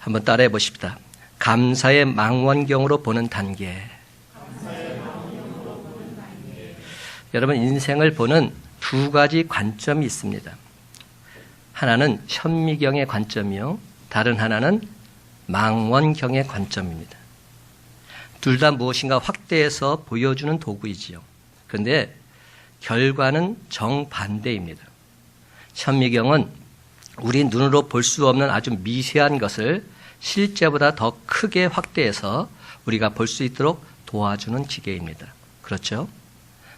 한번 따라해 보십시다. 감사의 망원경으로 보는 단계. 여러분, 인생을 보는 두 가지 관점이 있습니다. 하나는 현미경의 관점이요, 다른 하나는 망원경의 관점입니다. 둘 다 무엇인가 확대해서 보여주는 도구이지요. 그런데 결과는 정반대입니다. 현미경은 우리 눈으로 볼 수 없는 아주 미세한 것을 실제보다 더 크게 확대해서 우리가 볼 수 있도록 도와주는 기계입니다. 그렇죠?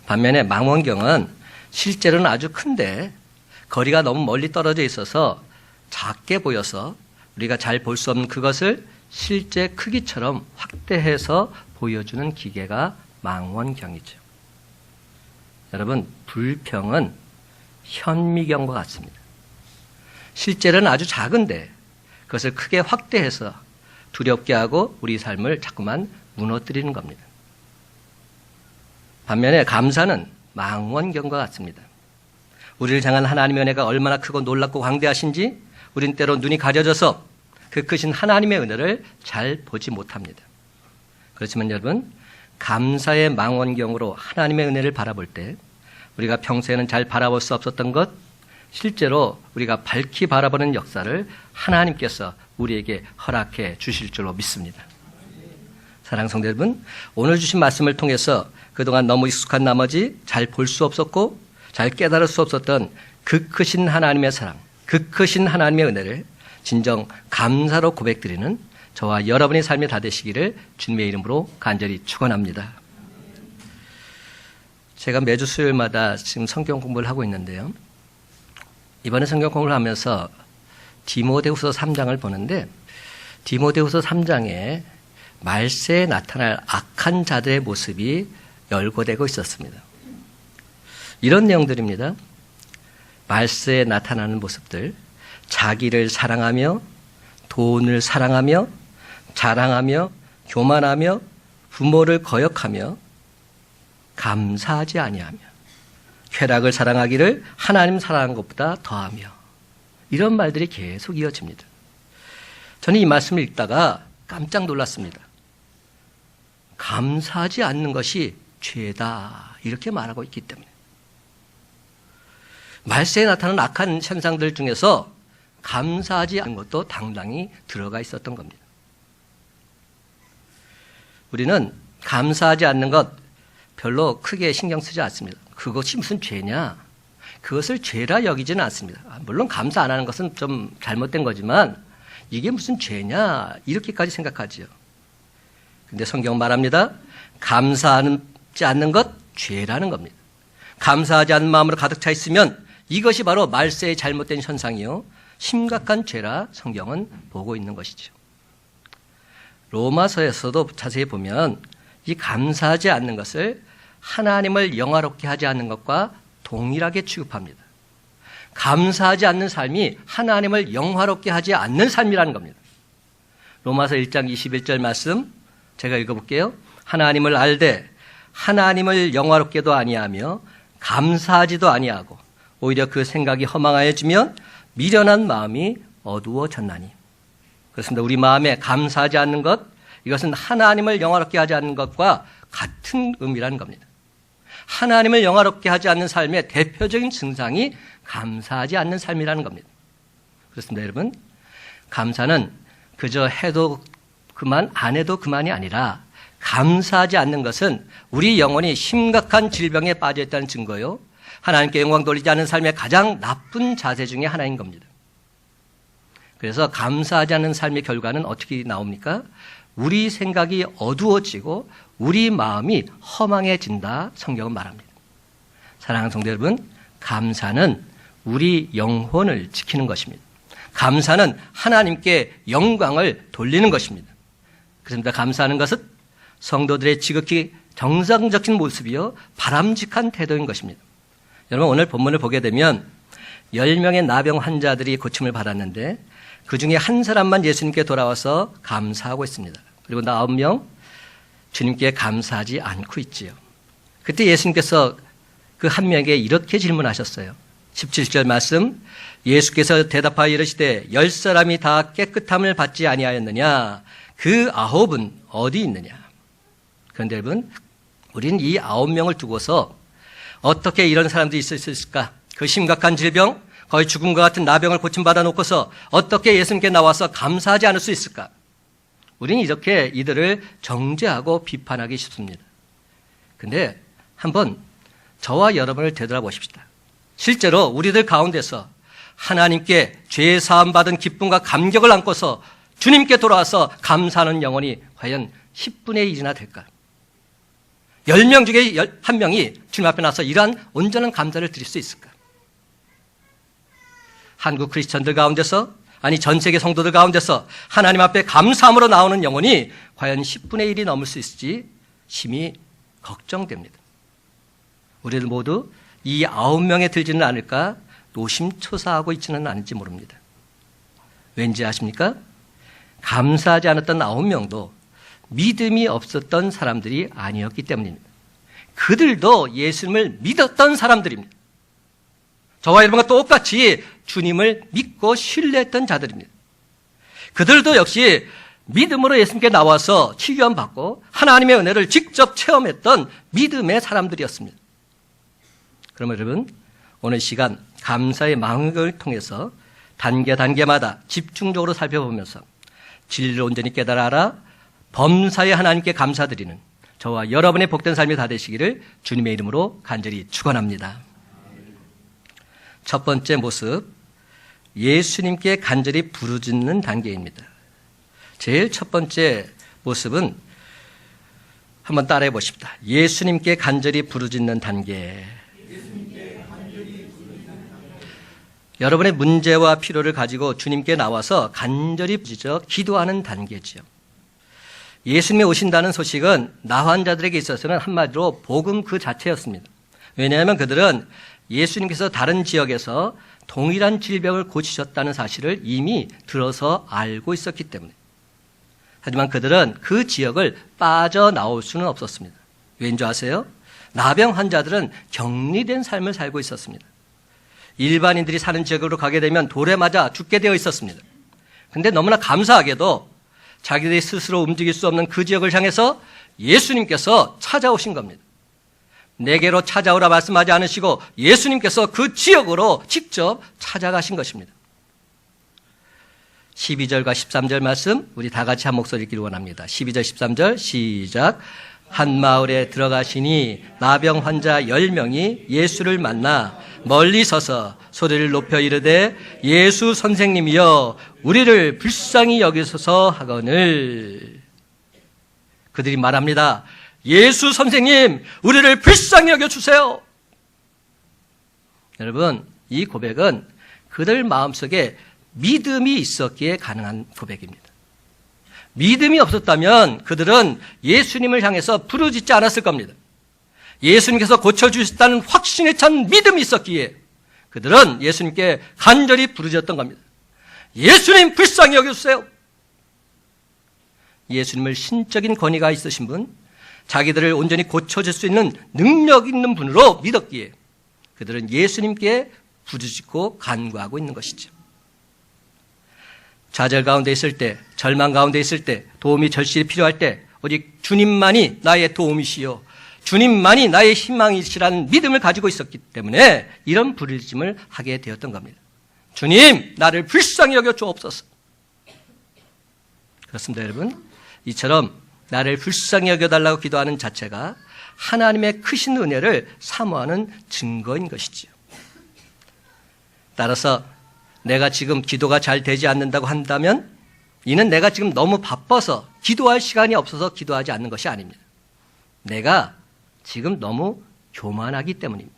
반면에 망원경은 실제로는 아주 큰데 거리가 너무 멀리 떨어져 있어서 작게 보여서 우리가 잘 볼 수 없는 그것을 실제 크기처럼 확대해서 보여주는 기계가 망원경이죠. 여러분, 불평은 현미경과 같습니다. 실제로는 아주 작은데 그것을 크게 확대해서 두렵게 하고 우리 삶을 자꾸만 무너뜨리는 겁니다. 반면에 감사는 망원경과 같습니다. 우리를 향한 하나님의 은혜가 얼마나 크고 놀랍고 광대하신지 우린 때로 눈이 가려져서 그 크신 하나님의 은혜를 잘 보지 못합니다. 그렇지만 여러분, 감사의 망원경으로 하나님의 은혜를 바라볼 때 우리가 평소에는 잘 바라볼 수 없었던 것, 실제로 우리가 밝히 바라보는 역사를 하나님께서 우리에게 허락해 주실 줄로 믿습니다. 사랑하는 성도 여러분, 오늘 주신 말씀을 통해서 그동안 너무 익숙한 나머지 잘 볼 수 없었고 잘 깨달을 수 없었던 그 크신 하나님의 사랑, 그 크신 하나님의 은혜를 진정 감사로 고백드리는 저와 여러분의 삶이 다 되시기를 주님의 이름으로 간절히 축원합니다. 제가 매주 수요일마다 지금 성경 공부를 하고 있는데요. 이번에 성경 공부를 하면서 디모데후서 3장을 보는데 디모데후서 3장에 말세에 나타날 악한 자들의 모습이 열거되고 있었습니다. 이런 내용들입니다. 말세에 나타나는 모습들, 자기를 사랑하며 돈을 사랑하며 자랑하며 교만하며 부모를 거역하며 감사하지 아니하며 쾌락을 사랑하기를 하나님 사랑한 것보다 더하며, 이런 말들이 계속 이어집니다. 저는 이 말씀을 읽다가 깜짝 놀랐습니다. 감사하지 않는 것이 죄다, 이렇게 말하고 있기 때문에. 말세에 나타나는 악한 현상들 중에서 감사하지 않는 것도 당당히 들어가 있었던 겁니다. 우리는 감사하지 않는 것 별로 크게 신경 쓰지 않습니다. 그것이 무슨 죄냐? 그것을 죄라 여기지는 않습니다. 물론 감사 안 하는 것은 좀 잘못된 거지만 이게 무슨 죄냐? 이렇게까지 생각하지요. 근데 성경 말합니다. 감사하지 않는 것 죄라는 겁니다. 감사하지 않는 마음으로 가득 차 있으면 이것이 바로 말세의 잘못된 현상이요, 심각한 죄라 성경은 보고 있는 것이죠. 로마서에서도 자세히 보면 이 감사하지 않는 것을 하나님을 영화롭게 하지 않는 것과 동일하게 취급합니다. 감사하지 않는 삶이 하나님을 영화롭게 하지 않는 삶이라는 겁니다. 로마서 1장 21절 말씀 제가 읽어볼게요. 하나님을 알되 하나님을 영화롭게도 아니하며 감사하지도 아니하고 오히려 그 생각이 허망하여지면 미련한 마음이 어두워졌나니. 그렇습니다. 우리 마음에 감사하지 않는 것, 이것은 하나님을 영화롭게 하지 않는 것과 같은 의미라는 겁니다. 하나님을 영화롭게 하지 않는 삶의 대표적인 증상이 감사하지 않는 삶이라는 겁니다. 그렇습니다, 여러분. 감사는 그저 해도 그만, 안 해도 그만이 아니라 감사하지 않는 것은 우리 영혼이 심각한 질병에 빠져 있다는 증거요, 하나님께 영광 돌리지 않는 삶의 가장 나쁜 자세 중에 하나인 겁니다. 그래서 감사하지 않는 삶의 결과는 어떻게 나옵니까? 우리 생각이 어두워지고 우리 마음이 허망해진다, 성경은 말합니다. 사랑하는 성도 여러분, 감사는 우리 영혼을 지키는 것입니다. 감사는 하나님께 영광을 돌리는 것입니다. 그렇습니다. 감사하는 것은 성도들의 지극히 정상적인 모습이요, 바람직한 태도인 것입니다. 여러분, 오늘 본문을 보게 되면 10명의 나병 환자들이 고침을 받았는데 그 중에 한 사람만 예수님께 돌아와서 감사하고 있습니다. 그리고 9명 주님께 감사하지 않고 있지요. 그때 예수님께서 그 한 명에게 이렇게 질문하셨어요. 17절 말씀, 예수께서 대답하여 이르시되 10사람이 다 깨끗함을 받지 아니하였느냐? 그 9은 어디 있느냐? 그런데 여러분, 우리는 이 9명을 두고서 어떻게 이런 사람들이 있을 수 있을까? 그 심각한 질병, 거의 죽음과 같은 나병을 고침받아 놓고서 어떻게 예수님께 나와서 감사하지 않을 수 있을까? 우리는 이렇게 이들을 정죄하고 비판하기 쉽습니다. 근데 한번 저와 여러분을 되돌아보십시다. 실제로 우리들 가운데서 하나님께 죄 사함 받은 기쁨과 감격을 안고서 주님께 돌아와서 감사하는 영혼이 과연 10분의 1이나 될까? 10명 중에 1명이 주님 앞에 나서 이러한 온전한 감사를 드릴 수 있을까? 한국 크리스천들 가운데서, 아니 전 세계 성도들 가운데서 하나님 앞에 감사함으로 나오는 영혼이 과연 10분의 1이 넘을 수 있을지 심히 걱정됩니다. 우리들 모두 이 9명에 들지는 않을까 노심초사하고 있지는 않을지 모릅니다. 왠지 아십니까? 감사하지 않았던 9명도 믿음이 없었던 사람들이 아니었기 때문입니다. 그들도 예수님을 믿었던 사람들입니다. 저와 여러분과 똑같이 주님을 믿고 신뢰했던 자들입니다. 그들도 역시 믿음으로 예수님께 나와서 치유함 받고 하나님의 은혜를 직접 체험했던 믿음의 사람들이었습니다. 그러면 여러분, 오늘 시간 감사의 마음을 통해서 단계마다 집중적으로 살펴보면서 진리를 온전히 깨달아 알아 범사의 하나님께 감사드리는 저와 여러분의 복된 삶이 다 되시기를 주님의 이름으로 간절히 축원합니다. 첫 번째 모습, 예수님께 간절히 부르짖는 단계입니다. 제일 첫 번째 모습은 한번 따라해 보십시다. 예수님께 간절히 부르짖는 단계. 여러분의 문제와 필요를 가지고 주님께 나와서 간절히 부르짖어 기도하는 단계지요. 예수님이 오신다는 소식은 나 환자들에게 있어서는 한마디로 복음 그 자체였습니다. 왜냐하면 그들은 예수님께서 다른 지역에서 동일한 질병을 고치셨다는 사실을 이미 들어서 알고 있었기 때문에. 하지만 그들은 그 지역을 빠져나올 수는 없었습니다. 왜인 줄 아세요? 나병 환자들은 격리된 삶을 살고 있었습니다. 일반인들이 사는 지역으로 가게 되면 돌에 맞아 죽게 되어 있었습니다. 그런데 너무나 감사하게도 자기들이 스스로 움직일 수 없는 그 지역을 향해서 예수님께서 찾아오신 겁니다. 내게로 찾아오라 말씀하지 않으시고 예수님께서 그 지역으로 직접 찾아가신 것입니다. 12절과 13절 말씀 우리 다 같이 한 목소리 읽기를 원합니다. 12절 13절 시작. 한 마을에 들어가시니 나병 환자 10명이 예수를 만나 멀리 서서 소리를 높여 이르되 예수 선생님이여 우리를 불쌍히 여기소서 하거늘. 그들이 말합니다. 예수 선생님 우리를 불쌍히 여겨주세요. 여러분, 이 고백은 그들 마음속에 믿음이 있었기에 가능한 고백입니다. 믿음이 없었다면 그들은 예수님을 향해서 부르짖지 않았을 겁니다. 예수님께서 고쳐주셨다는 확신에 찬 믿음이 있었기에 그들은 예수님께 간절히 부르짖었던 겁니다. 예수님 불쌍히 여겨주세요. 예수님을 신적인 권위가 있으신 분, 자기들을 온전히 고쳐줄 수 있는 능력 있는 분으로 믿었기에 그들은 예수님께 부르짖고 간구하고 있는 것이죠. 좌절 가운데 있을 때, 절망 가운데 있을 때, 도움이 절실히 필요할 때 오직 주님만이 나의 도움이시요 주님만이 나의 희망이시라는 믿음을 가지고 있었기 때문에 이런 부르짖음을 하게 되었던 겁니다. 주님, 나를 불쌍히 여겨 주옵소서. 그렇습니다, 여러분. 이처럼 나를 불쌍히 여겨달라고 기도하는 자체가 하나님의 크신 은혜를 사모하는 증거인 것이지요. 따라서 내가 지금 기도가 잘 되지 않는다고 한다면 이는 내가 지금 너무 바빠서 기도할 시간이 없어서 기도하지 않는 것이 아닙니다. 내가 지금 너무 교만하기 때문입니다.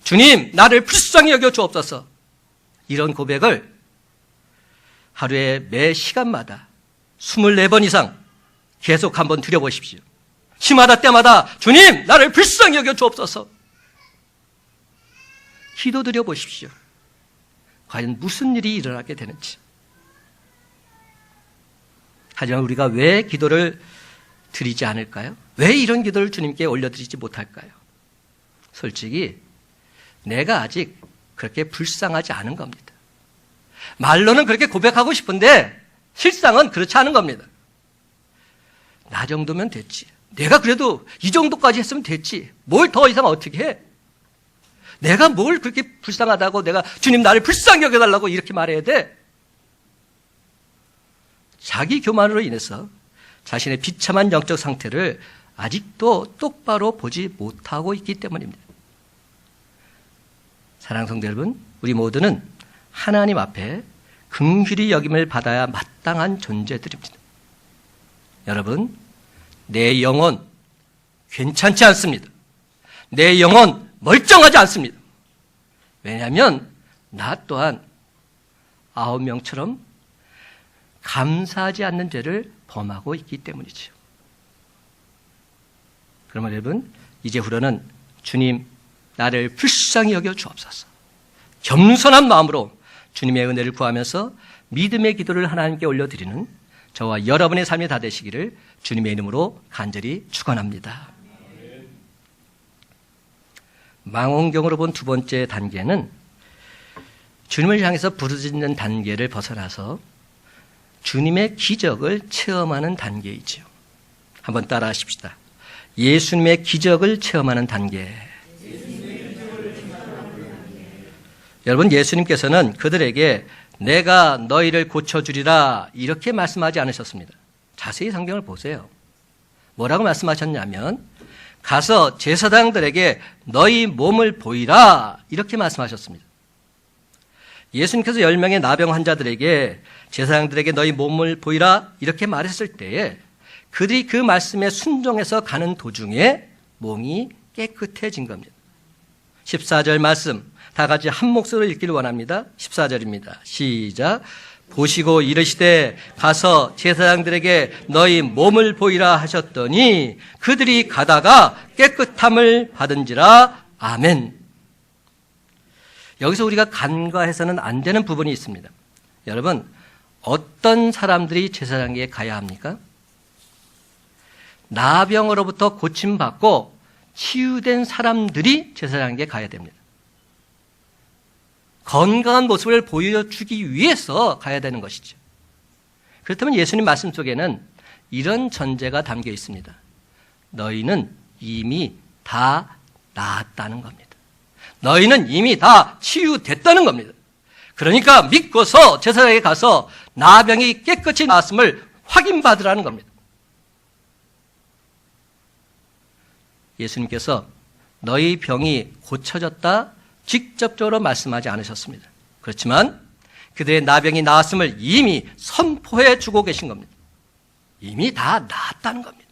주님, 나를 불쌍히 여겨 주옵소서. 이런 고백을 하루에 매 시간마다 24번 이상 계속 한번 드려보십시오. 시마다 때마다 주님, 나를 불쌍히 여겨 주옵소서. 기도 드려보십시오. 과연 무슨 일이 일어나게 되는지. 하지만 우리가 왜 기도를 드리지 않을까요? 왜 이런 기도를 주님께 올려드리지 못할까요? 솔직히 내가 아직 그렇게 불쌍하지 않은 겁니다. 말로는 그렇게 고백하고 싶은데 실상은 그렇지 않은 겁니다. 나 정도면 됐지. 내가 그래도 이 정도까지 했으면 됐지. 뭘 더 이상 어떻게 해? 내가 뭘 그렇게 불쌍하다고 내가 주님 나를 불쌍히 여겨달라고 이렇게 말해야 돼? 자기 교만으로 인해서 자신의 비참한 영적 상태를 아직도 똑바로 보지 못하고 있기 때문입니다. 사랑하는 성도 여러분, 우리 모두는 하나님 앞에 긍휼히 여김을 받아야 마땅한 존재들입니다. 여러분, 내 영혼 괜찮지 않습니다. 내 영혼 멀쩡하지 않습니다. 왜냐하면 나 또한 9명처럼 감사하지 않는 죄를 범하고 있기 때문이죠. 그러면 여러분, 이제후로는 주님 나를 불쌍히 여겨 주옵소서. 겸손한 마음으로 주님의 은혜를 구하면서 믿음의 기도를 하나님께 올려드리는 저와 여러분의 삶이 다 되시기를 주님의 이름으로 간절히 축원합니다. 망원경으로 본 두 번째 단계는 주님을 향해서 부르짖는 단계를 벗어나서 주님의 기적을 체험하는 단계이지요. 한번 따라 하십시다. 예수님의 기적을 체험하는 단계. 여러분, 예수님께서는 그들에게 내가 너희를 고쳐주리라 이렇게 말씀하지 않으셨습니다. 자세히 성경을 보세요. 뭐라고 말씀하셨냐면 가서 제사장들에게 너희 몸을 보이라 이렇게 말씀하셨습니다. 예수님께서 10명의 나병 환자들에게 제사장들에게 너희 몸을 보이라 이렇게 말했을 때에 그들이 그 말씀에 순종해서 가는 도중에 몸이 깨끗해진 겁니다. 14절 말씀 다 같이 한 목소리로 읽기를 원합니다. 14절입니다. 시작. 보시고 이르시되 가서 제사장들에게 너희 몸을 보이라 하셨더니 그들이 가다가 깨끗함을 받은지라. 아멘. 여기서 우리가 간과해서는 안 되는 부분이 있습니다. 여러분, 어떤 사람들이 제사장에게 가야 합니까? 나병으로부터 고침받고 치유된 사람들이 제사장에게 가야 됩니다. 건강한 모습을 보여주기 위해서 가야 되는 것이죠. 그렇다면 예수님 말씀 속에는 이런 전제가 담겨 있습니다. 너희는 이미 다 나았다는 겁니다. 너희는 이미 다 치유됐다는 겁니다. 그러니까 믿고서 제사장에게 가서 나병이 깨끗이 나았음을 확인받으라는 겁니다. 예수님께서 너희 병이 고쳐졌다 직접적으로 말씀하지 않으셨습니다. 그렇지만 그들의 나병이 나았음을 이미 선포해 주고 계신 겁니다. 이미 다 나았다는 겁니다.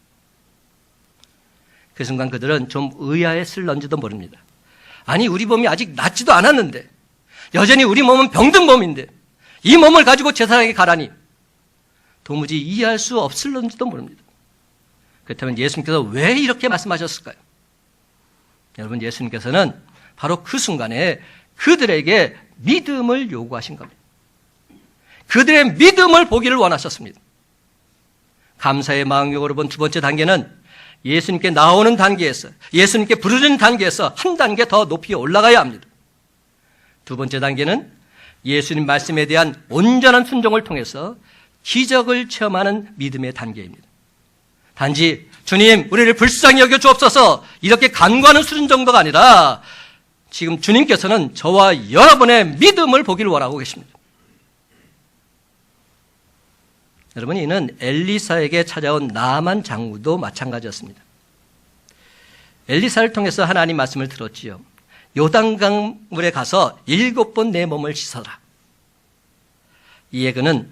그 순간 그들은 좀 의아했을런지도 모릅니다. 아니, 우리 몸이 아직 낫지도 않았는데, 여전히 우리 몸은 병든 몸인데 이 몸을 가지고 제사장에게 가라니 도무지 이해할 수 없을런지도 모릅니다. 그렇다면 예수님께서 왜 이렇게 말씀하셨을까요? 여러분, 예수님께서는 바로 그 순간에 그들에게 믿음을 요구하신 겁니다. 그들의 믿음을 보기를 원하셨습니다. 감사의 마음으로 본 두 번째 단계는 예수님께 나오는 단계에서, 예수님께 부르는 단계에서 한 단계 더 높이 올라가야 합니다. 두 번째 단계는 예수님 말씀에 대한 온전한 순종을 통해서 기적을 체험하는 믿음의 단계입니다. 단지 주님 우리를 불쌍히 여겨 주옵소서 이렇게 간구하는 수준 정도가 아니라 지금 주님께서는 저와 여러분의 믿음을 보기를 원하고 계십니다. 여러분, 이는 엘리사에게 찾아온 나만 장군도 마찬가지였습니다. 엘리사를 통해서 하나님 말씀을 들었지요. 요단강물에 가서 7번 내 몸을 씻어라. 이 예그는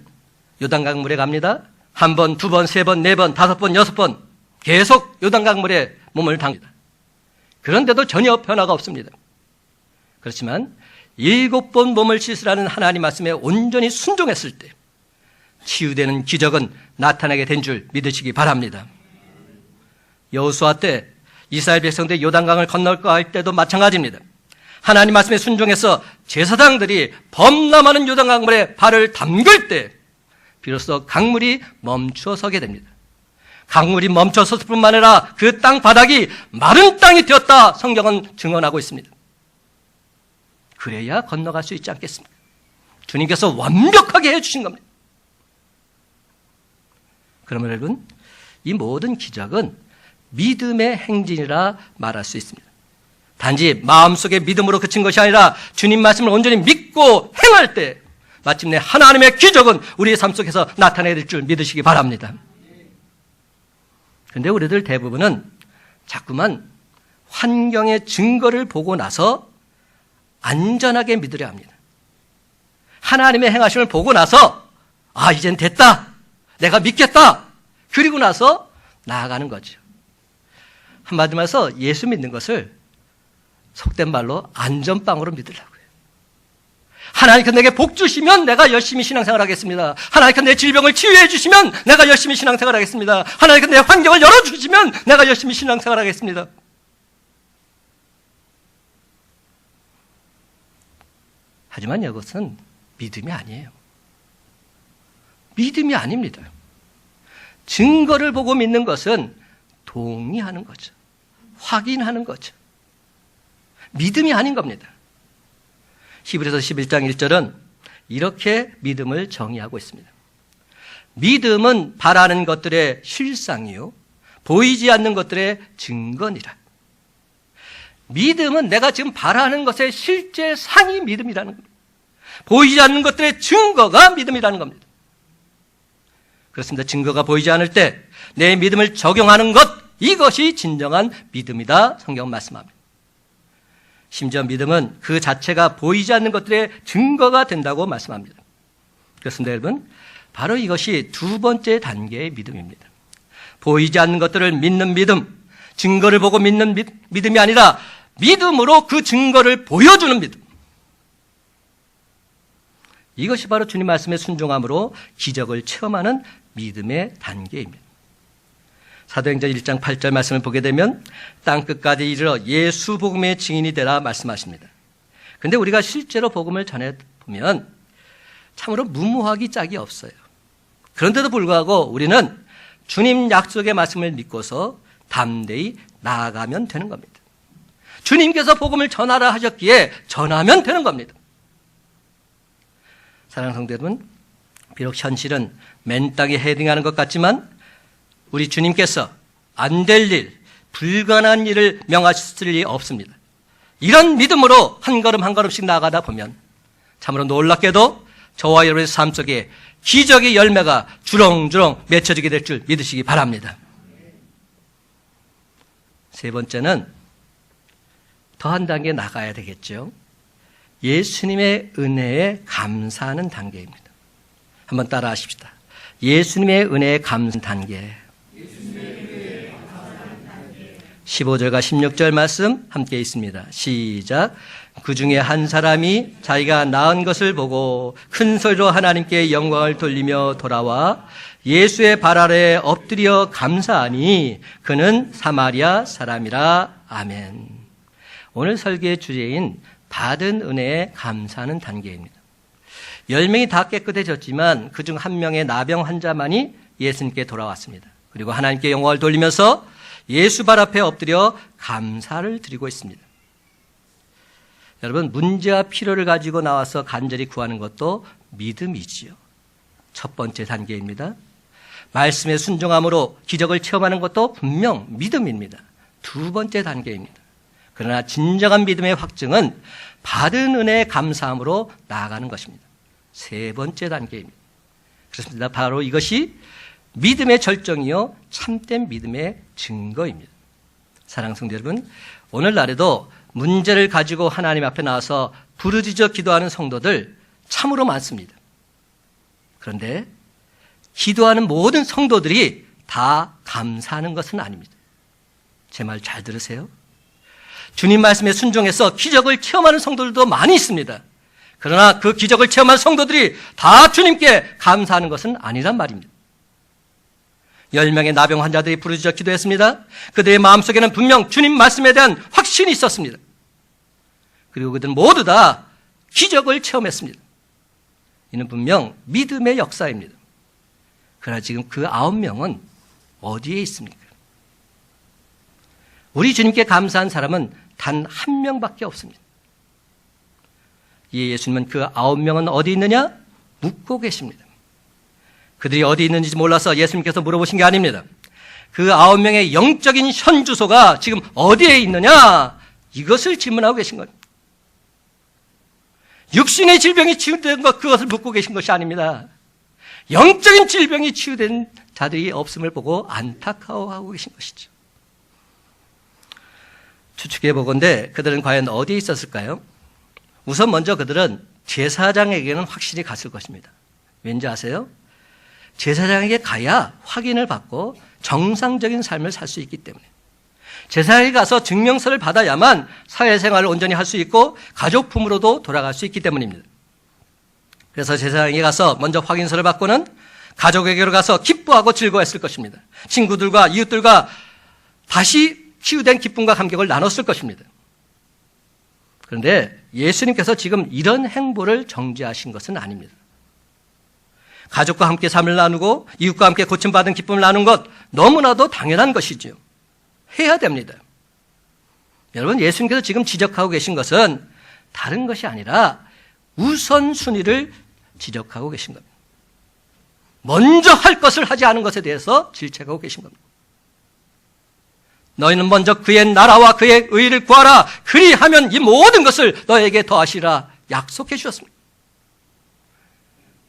요단강물에 갑니다. 1번, 2번, 3번, 4번, 5번, 6번 계속 요단강물에 몸을 담깁니다. 그런데도 전혀 변화가 없습니다. 그렇지만 7번 몸을 씻으라는 하나님 말씀에 온전히 순종했을 때 치유되는 기적은 나타나게 된 줄 믿으시기 바랍니다. 여호수아 때 이스라엘 백성들이 요단강을 건널까 할 때도 마찬가지입니다. 하나님 말씀에 순종해서 제사장들이 범람하는 요단강물에 발을 담글 때 비로소 강물이 멈춰서게 됩니다. 강물이 멈춰섰을 뿐만 아니라 그 땅 바닥이 마른 땅이 되었다 성경은 증언하고 있습니다. 그래야 건너갈 수 있지 않겠습니까? 주님께서 완벽하게 해주신 겁니다. 그러면 여러분, 이 모든 기적은 믿음의 행진이라 말할 수 있습니다. 단지 마음속의 믿음으로 그친 것이 아니라 주님 말씀을 온전히 믿고 행할 때 마침내 하나님의 기적은 우리의 삶 속에서 나타나야 될 줄 믿으시기 바랍니다. 그런데 우리들 대부분은 자꾸만 환경의 증거를 보고 나서 안전하게 믿으려 합니다. 하나님의 행하심을 보고 나서 이젠 됐다, 내가 믿겠다, 그리고 나서 나아가는 거죠. 한마디로 해서 예수 믿는 것을 속된 말로 안전빵으로 믿으려고요. 하나님께서 내게 복 주시면 내가 열심히 신앙생활 하겠습니다. 하나님께서 내 질병을 치유해 주시면 내가 열심히 신앙생활 하겠습니다. 하나님께서 내 환경을 열어주시면 내가 열심히 신앙생활 하겠습니다. 하지만 이것은 믿음이 아니에요. 믿음이 아닙니다. 증거를 보고 믿는 것은 동의하는 거죠. 확인하는 거죠. 믿음이 아닌 겁니다. 히브리서 11장 1절은 이렇게 믿음을 정의하고 있습니다. 믿음은 바라는 것들의 실상이요 보이지 않는 것들의 증거니라. 믿음은 내가 지금 바라는 것의 실제 상이 믿음이라는 겁니다. 보이지 않는 것들의 증거가 믿음이라는 겁니다. 그렇습니다. 증거가 보이지 않을 때 내 믿음을 적용하는 것, 이것이 진정한 믿음이다. 성경은 말씀합니다. 심지어 믿음은 그 자체가 보이지 않는 것들의 증거가 된다고 말씀합니다. 그렇습니다, 여러분. 바로 이것이 두 번째 단계의 믿음입니다. 보이지 않는 것들을 믿는 믿음, 증거를 보고 믿는 믿음이 아니라 믿음으로 그 증거를 보여주는 믿음. 이것이 바로 주님 말씀에 순종함으로 기적을 체험하는 믿음의 단계입니다. 사도행전 1장 8절 말씀을 보게 되면 땅끝까지 이르러 예수 복음의 증인이 되라 말씀하십니다. 그런데 우리가 실제로 복음을 전해보면 참으로 무모하기 짝이 없어요. 그런데도 불구하고 우리는 주님 약속의 말씀을 믿고서 담대히 나아가면 되는 겁니다. 주님께서 복음을 전하라 하셨기에 전하면 되는 겁니다. 사랑하는 성도 여러분, 비록 현실은 맨 땅에 헤딩하는 것 같지만 우리 주님께서 안 될 일, 불가능한 일을 명하실 리 없습니다. 이런 믿음으로 한 걸음 한 걸음씩 나아가다 보면 참으로 놀랍게도 저와 여러분의 삶 속에 기적의 열매가 주렁주렁 맺혀지게 될 줄 믿으시기 바랍니다. 세 번째는 더 한 단계 나가야 되겠죠. 예수님의 은혜에 감사하는 단계입니다. 한번 따라 하십시다. 예수님의 은혜에 감사하는 단계. 15절과 16절 말씀 함께 있습니다. 시작. 그 중에 한 사람이 자기가 낳은 것을 보고 큰 소리로 하나님께 영광을 돌리며 돌아와 예수의 발 아래에 엎드려 감사하니 그는 사마리아 사람이라. 아멘. 오늘 설교의 주제인 받은 은혜에 감사하는 단계입니다. 10명이 다 깨끗해졌지만 그중 한 명의 나병 환자만이 예수님께 돌아왔습니다. 그리고 하나님께 영광을 돌리면서 예수 발 앞에 엎드려 감사를 드리고 있습니다. 여러분, 문제와 필요를 가지고 나와서 간절히 구하는 것도 믿음이지요. 첫 번째 단계입니다. 말씀에 순종함으로 기적을 체험하는 것도 분명 믿음입니다. 두 번째 단계입니다. 그러나 진정한 믿음의 확증은 받은 은혜에 감사함으로 나아가는 것입니다. 세 번째 단계입니다. 그렇습니다. 바로 이것이 믿음의 절정이요 참된 믿음의 증거입니다. 사랑하는 성도 여러분, 오늘날에도 문제를 가지고 하나님 앞에 나와서 부르짖어 기도하는 성도들 참으로 많습니다. 그런데 기도하는 모든 성도들이 다 감사하는 것은 아닙니다. 제 말 잘 들으세요. 주님 말씀에 순종해서 기적을 체험하는 성도들도 많이 있습니다. 그러나 그 기적을 체험한 성도들이 다 주님께 감사하는 것은 아니란 말입니다. 10명의 나병 환자들이 부르짖어 기도했습니다. 그들의 마음속에는 분명 주님 말씀에 대한 확신이 있었습니다. 그리고 그들은 모두 다 기적을 체험했습니다. 이는 분명 믿음의 역사입니다. 그러나 지금 그 9명은 어디에 있습니까? 우리 주님께 감사한 사람은 단 한 명밖에 없습니다. 예수님은 그 9명은 어디 있느냐? 묻고 계십니다. 그들이 어디 있는지 몰라서 예수님께서 물어보신 게 아닙니다. 그 9명의 영적인 현주소가 지금 어디에 있느냐? 이것을 질문하고 계신 겁니다. 육신의 질병이 치유된 것, 그것을 묻고 계신 것이 아닙니다. 영적인 질병이 치유된 자들이 없음을 보고 안타까워하고 계신 것이죠. 추측해 보건대 그들은 과연 어디에 있었을까요? 우선 먼저 그들은 제사장에게는 확실히 갔을 것입니다. 왠지 아세요? 제사장에게 가야 확인을 받고 정상적인 삶을 살 수 있기 때문에, 제사장에 가서 증명서를 받아야만 사회생활을 온전히 할 수 있고 가족품으로도 돌아갈 수 있기 때문입니다. 그래서 제사장에게 가서 먼저 확인서를 받고는 가족에게로 가서 기뻐하고 즐거워했을 것입니다. 친구들과 이웃들과 다시 치유된 기쁨과 감격을 나눴을 것입니다. 그런데 예수님께서 지금 이런 행보를 정지하신 것은 아닙니다. 가족과 함께 삶을 나누고 이웃과 함께 고침받은 기쁨을 나눈 것 너무나도 당연한 것이죠. 해야 됩니다. 여러분, 예수님께서 지금 지적하고 계신 것은 다른 것이 아니라 우선순위를 지적하고 계신 겁니다. 먼저 할 것을 하지 않은 것에 대해서 질책하고 계신 겁니다. 너희는 먼저 그의 나라와 그의 의를 구하라. 그리하면 이 모든 것을 너에게 더하시라 약속해 주셨습니다.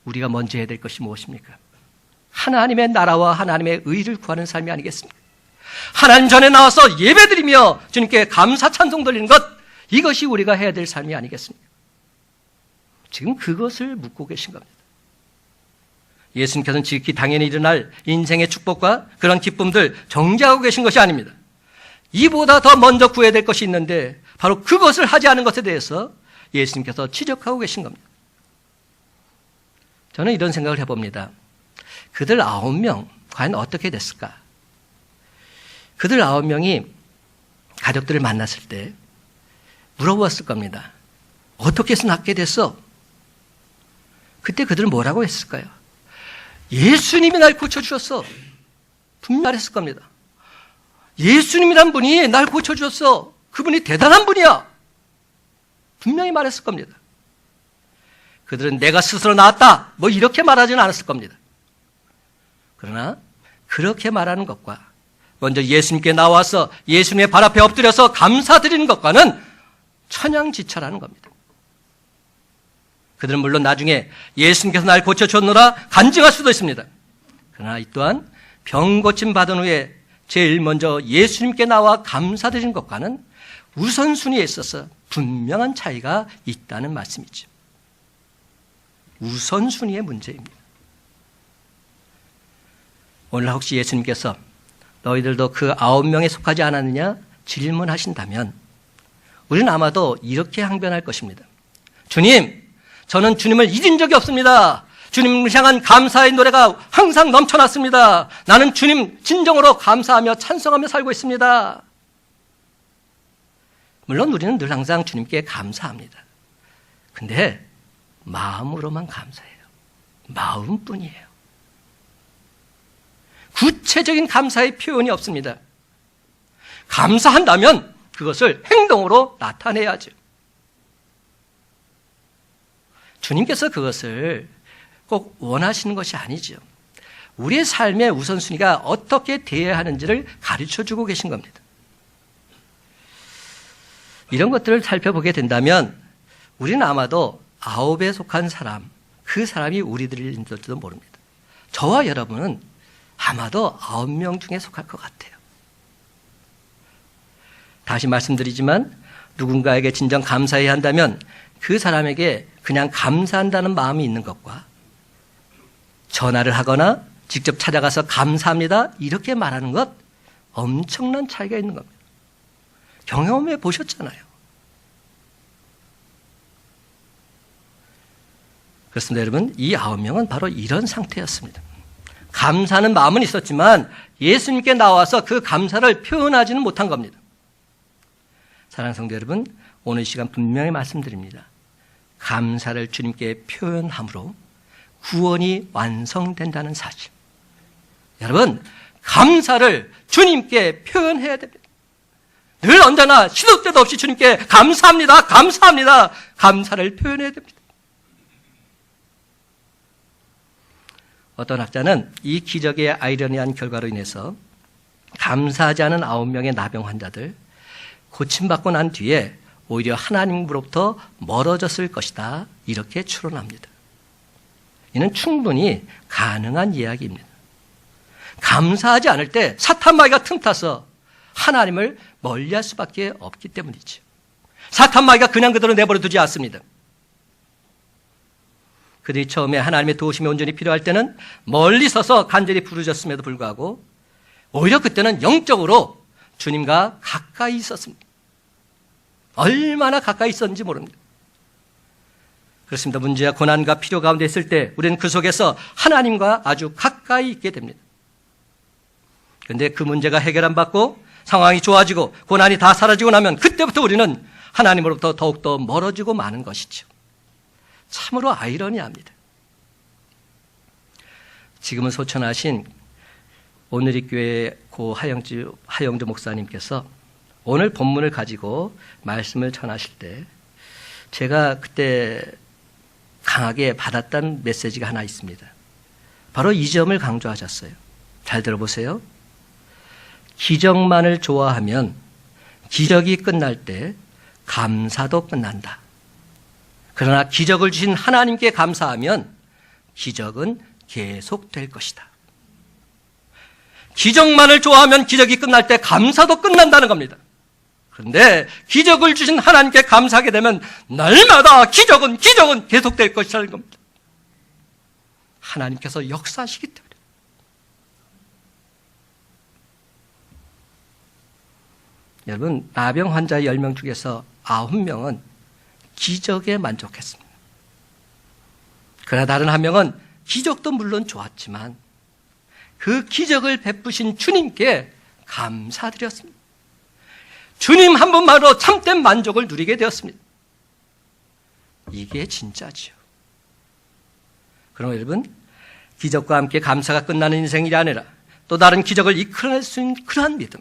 우리가 먼저 해야 될 것이 무엇입니까? 하나님의 나라와 하나님의 의를 구하는 삶이 아니겠습니까? 하나님 전에 나와서 예배드리며 주님께 감사 찬송 돌리는 것, 이것이 우리가 해야 될 삶이 아니겠습니까? 지금 그것을 묻고 계신 겁니다. 예수님께서는 지극히 당연히 일어날 인생의 축복과 그런 기쁨들 정지하고 계신 것이 아닙니다. 이보다 더 먼저 구해야 될 것이 있는데 바로 그것을 하지 않은 것에 대해서 예수님께서 지적하고 계신 겁니다. 저는 이런 생각을 해봅니다. 그들 9명 과연 어떻게 됐을까? 그들 9명이 가족들을 만났을 때 물어보았을 겁니다. 어떻게 해서 낫게 됐어? 그때 그들은 뭐라고 했을까요? 예수님이 날 고쳐주셨어. 분명히 말했을 겁니다. 예수님이란 분이 날 고쳐주셨어. 그분이 대단한 분이야. 분명히 말했을 겁니다. 그들은 내가 스스로 나았다, 뭐 이렇게 말하지는 않았을 겁니다. 그러나 그렇게 말하는 것과 먼저 예수님께 나와서 예수님의 발 앞에 엎드려서 감사드리는 것과는 천양지차라는 겁니다. 그들은 물론 나중에 예수님께서 날 고쳐줬노라 간증할 수도 있습니다. 그러나 이 또한 병 고침 받은 후에 제일 먼저 예수님께 나와 감사드리는 것과는 우선순위에 있어서 분명한 차이가 있다는 말씀이죠. 우선순위의 문제입니다. 오늘 혹시 예수님께서 너희들도 그 9명에 속하지 않았느냐 질문하신다면 우리는 아마도 이렇게 항변할 것입니다. 주님, 저는 주님을 잊은 적이 없습니다. 주님을 향한 감사의 노래가 항상 넘쳐났습니다. 나는 주님 진정으로 감사하며 찬송하며 살고 있습니다. 물론 우리는 늘 항상 주님께 감사합니다. 근데 마음으로만 감사해요. 마음뿐이에요. 구체적인 감사의 표현이 없습니다. 감사한다면 그것을 행동으로 나타내야죠. 주님께서 그것을 꼭 원하시는 것이 아니죠. 우리의 삶의 우선순위가 어떻게 되어야 하는지를 가르쳐주고 계신 겁니다. 이런 것들을 살펴보게 된다면 우리는 아마도 9에 속한 사람, 그 사람이 우리들일지도 모릅니다. 저와 여러분은 아마도 9명 중에 속할 것 같아요. 다시 말씀드리지만 누군가에게 진정 감사해야 한다면 그 사람에게 그냥 감사한다는 마음이 있는 것과 전화를 하거나 직접 찾아가서 감사합니다 이렇게 말하는 것 엄청난 차이가 있는 겁니다. 경험해 보셨잖아요. 그렇습니다. 여러분, 이 9명은 바로 이런 상태였습니다. 감사하는 마음은 있었지만 예수님께 나와서 그 감사를 표현하지는 못한 겁니다. 사랑하는 성도 여러분, 오늘 시간 분명히 말씀드립니다. 감사를 주님께 표현함으로 구원이 완성된다는 사실. 여러분, 감사를 주님께 표현해야 됩니다. 늘 언제나 시도 때도 없이 주님께 감사합니다, 감사합니다, 감사를 표현해야 됩니다. 어떤 학자는 이 기적의 아이러니한 결과로 인해서 감사하지 않은 9명의 나병 환자들 고침받고 난 뒤에 오히려 하나님으로부터 멀어졌을 것이다, 이렇게 추론합니다. 이는 충분히 가능한 이야기입니다. 감사하지 않을 때 사탄마귀가 틈타서 하나님을 멀리할 수밖에 없기 때문이죠. 사탄마귀가 그냥 그대로 내버려 두지 않습니다. 그들이 처음에 하나님의 도우심이 온전히 필요할 때는 멀리 서서 간절히 부르짖었음에도 불구하고 오히려 그때는 영적으로 주님과 가까이 있었습니다. 얼마나 가까이 있었는지 모릅니다. 그렇습니다. 문제와 고난과 필요 가운데 있을 때 우리는 그 속에서 하나님과 아주 가까이 있게 됩니다. 그런데 그 문제가 해결 안 받고 상황이 좋아지고 고난이 다 사라지고 나면 그때부터 우리는 하나님으로부터 더욱더 멀어지고 마는 것이죠. 참으로 아이러니합니다. 지금은 소천하신 오늘의 교회 고 하영주 목사님께서 오늘 본문을 가지고 말씀을 전하실 때 제가 그때 강하게 받았던 메시지가 하나 있습니다. 바로 이 점을 강조하셨어요. 잘 들어보세요. 기적만을 좋아하면 기적이 끝날 때 감사도 끝난다. 그러나 기적을 주신 하나님께 감사하면 기적은 계속될 것이다. 기적만을 좋아하면 기적이 끝날 때 감사도 끝난다는 겁니다. 그런데 기적을 주신 하나님께 감사하게 되면 날마다 기적은 계속될 것이라는 겁니다. 하나님께서 역사하시기 때문에. 여러분, 나병 환자 10명 중에서 9명은 기적에 만족했습니다. 그러나 다른 한 명은 기적도 물론 좋았지만 그 기적을 베푸신 주님께 감사드렸습니다. 주님 한 분만으로 참된 만족을 누리게 되었습니다. 이게 진짜지요. 그럼 여러분, 기적과 함께 감사가 끝나는 인생이 아니라 또 다른 기적을 이끌어낼 수 있는 그러한 믿음,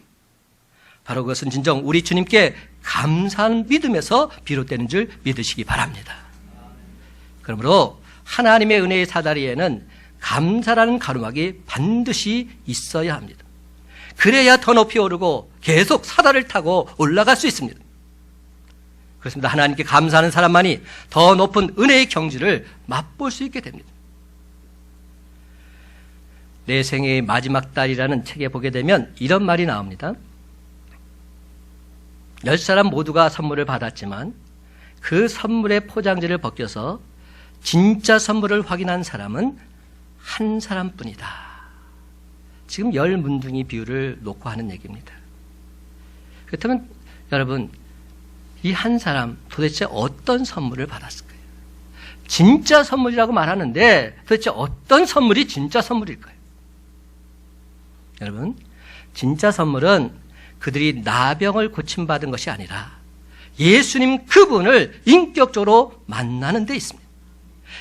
바로 그것은 진정 우리 주님께 감사하는 믿음에서 비롯되는 줄 믿으시기 바랍니다. 그러므로 하나님의 은혜의 사다리에는 감사라는 가루막이 반드시 있어야 합니다. 그래야 더 높이 오르고 계속 사다리를 타고 올라갈 수 있습니다. 그렇습니다. 하나님께 감사하는 사람만이 더 높은 은혜의 경지를 맛볼 수 있게 됩니다. 내 생애의 마지막 달이라는 책에 보게 되면 이런 말이 나옵니다. 10사람 모두가 선물을 받았지만 그 선물의 포장지를 벗겨서 진짜 선물을 확인한 사람은 한 사람뿐이다. 지금 10문둥이 비유를 놓고 하는 얘기입니다. 그렇다면 여러분, 이 한 사람 도대체 어떤 선물을 받았을까요? 진짜 선물이라고 말하는데 도대체 어떤 선물이 진짜 선물일까요? 여러분, 진짜 선물은 그들이 나병을 고침받은 것이 아니라 예수님 그분을 인격적으로 만나는 데 있습니다.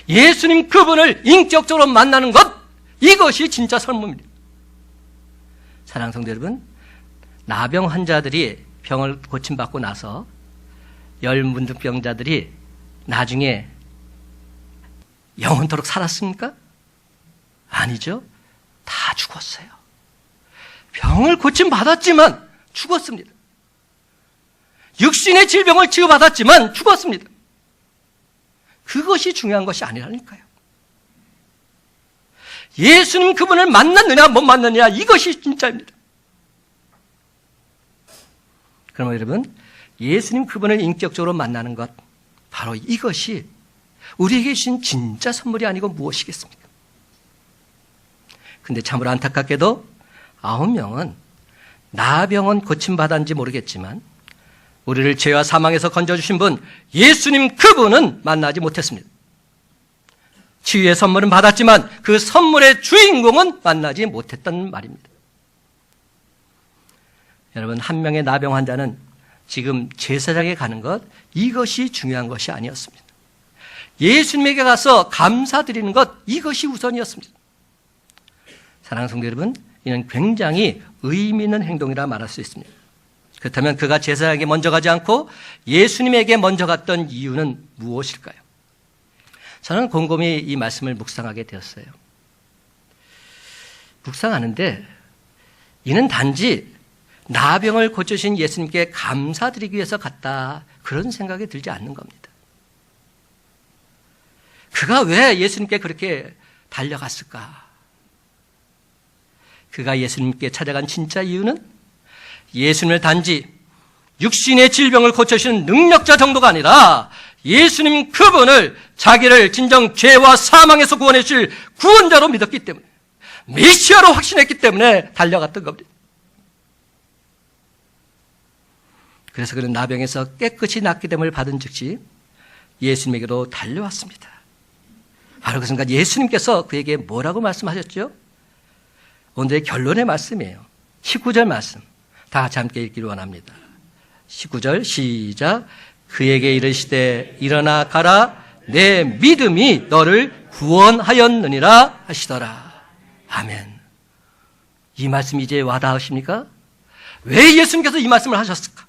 예수님 그분을 인격적으로 만나는 것, 이것이 진짜 선물입니다. 사랑하는 성도 여러분, 나병 환자들이 병을 고침받고 나서 열문득병자들이 나중에 영원토록 살았습니까? 아니죠. 다 죽었어요. 병을 고침받았지만 죽었습니다. 육신의 질병을 치유받았지만 죽었습니다. 그것이 중요한 것이 아니라니까요. 예수님 그분을 만났느냐 못 만났느냐, 이것이 진짜입니다. 그러면 여러분, 예수님 그분을 인격적으로 만나는 것, 바로 이것이 우리에게 주신 진짜 선물이 아니고 무엇이겠습니까? 근데 참으로 안타깝게도 9명은 나병은 고침받았는지 모르겠지만 우리를 죄와 사망에서 건져주신 분 예수님 그분은 만나지 못했습니다. 치유의 선물은 받았지만 그 선물의 주인공은 만나지 못했던 말입니다. 여러분, 한 명의 나병 환자는 지금 제사장에 가는 것, 이것이 중요한 것이 아니었습니다. 예수님에게 가서 감사드리는 것, 이것이 우선이었습니다. 사랑하는 성도 여러분, 이는 굉장히 의미 있는 행동이라 말할 수 있습니다. 그렇다면 그가 제사장에게 먼저 가지 않고 예수님에게 먼저 갔던 이유는 무엇일까요? 저는 곰곰이 이 말씀을 묵상하게 되었어요. 묵상하는데 이는 단지 나병을 고쳐주신 예수님께 감사드리기 위해서 갔다, 그런 생각이 들지 않는 겁니다. 그가 왜 예수님께 그렇게 달려갔을까? 그가 예수님께 찾아간 진짜 이유는 예수님을 단지 육신의 질병을 고쳐주시는 능력자 정도가 아니라 예수님 그분을 자기를 진정 죄와 사망에서 구원해 주실 구원자로 믿었기 때문에, 메시아로 확신했기 때문에 달려갔던 겁니다. 그래서 그는 나병에서 깨끗이 낫게 됨을 받은 즉시 예수님에게로 달려왔습니다. 바로 그 순간 예수님께서 그에게 뭐라고 말씀하셨죠? 오늘의 결론의 말씀이에요. 19절 말씀 다 같이 함께 읽기를 원합니다. 19절 시작. 그에게 이르시되 일어나 가라, 내 믿음이 너를 구원하였느니라 하시더라. 아멘. 이 말씀이 이제 와닿으십니까? 왜 예수님께서 이 말씀을 하셨을까?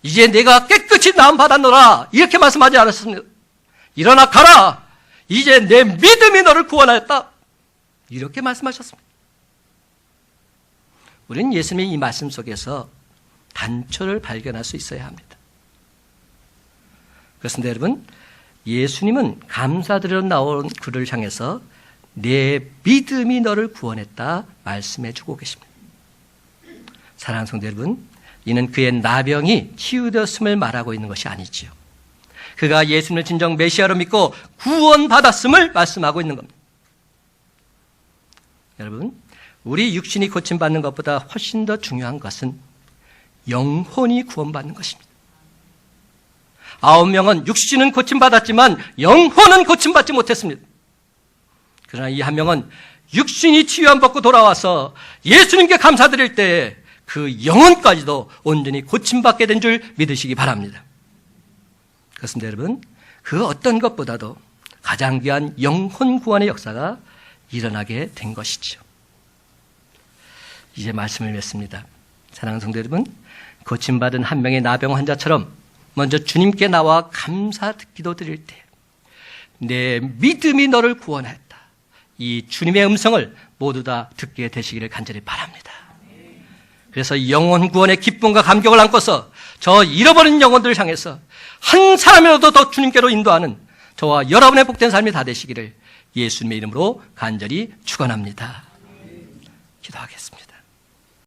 이제 내가 깨끗이 나음 받았노라, 이렇게 말씀하지 않았습니다. 일어나 가라, 이제 내 믿음이 너를 구원하였다, 이렇게 말씀하셨습니다. 우리는 예수님의 이 말씀 속에서 단초를 발견할 수 있어야 합니다. 그렇습니다, 여러분. 예수님은 감사드리러 나온 그를 향해서 내 믿음이 너를 구원했다 말씀해 주고 계십니다. 사랑하는 성도 여러분, 이는 그의 나병이 치유되었음을 말하고 있는 것이 아니지요. 그가 예수님을 진정 메시아로 믿고 구원받았음을 말씀하고 있는 겁니다. 여러분, 우리 육신이 고침받는 것보다 훨씬 더 중요한 것은 영혼이 구원받는 것입니다. 9명은 육신은 고침받았지만 영혼은 고침받지 못했습니다. 그러나 이 한 명은 육신이 치유함 받고 돌아와서 예수님께 감사드릴 때 그 영혼까지도 온전히 고침받게 된 줄 믿으시기 바랍니다. 그렇습니다, 여러분. 그 어떤 것보다도 가장 귀한 영혼 구원의 역사가 일어나게 된 것이죠. 이제 말씀을 맺습니다. 사랑하는 성도 여러분, 고침받은 한 명의 나병 환자처럼 먼저 주님께 나와 감사 기도 드릴 때 내 믿음이 너를 구원했다, 이 주님의 음성을 모두 다 듣게 되시기를 간절히 바랍니다. 그래서 영혼 구원의 기쁨과 감격을 안고서 저 잃어버린 영혼들을 향해서 한 사람이라도 더 주님께로 인도하는 저와 여러분의 복된 삶이 다 되시기를 예수님의 이름으로 간절히 축원합니다. 기도하겠습니다.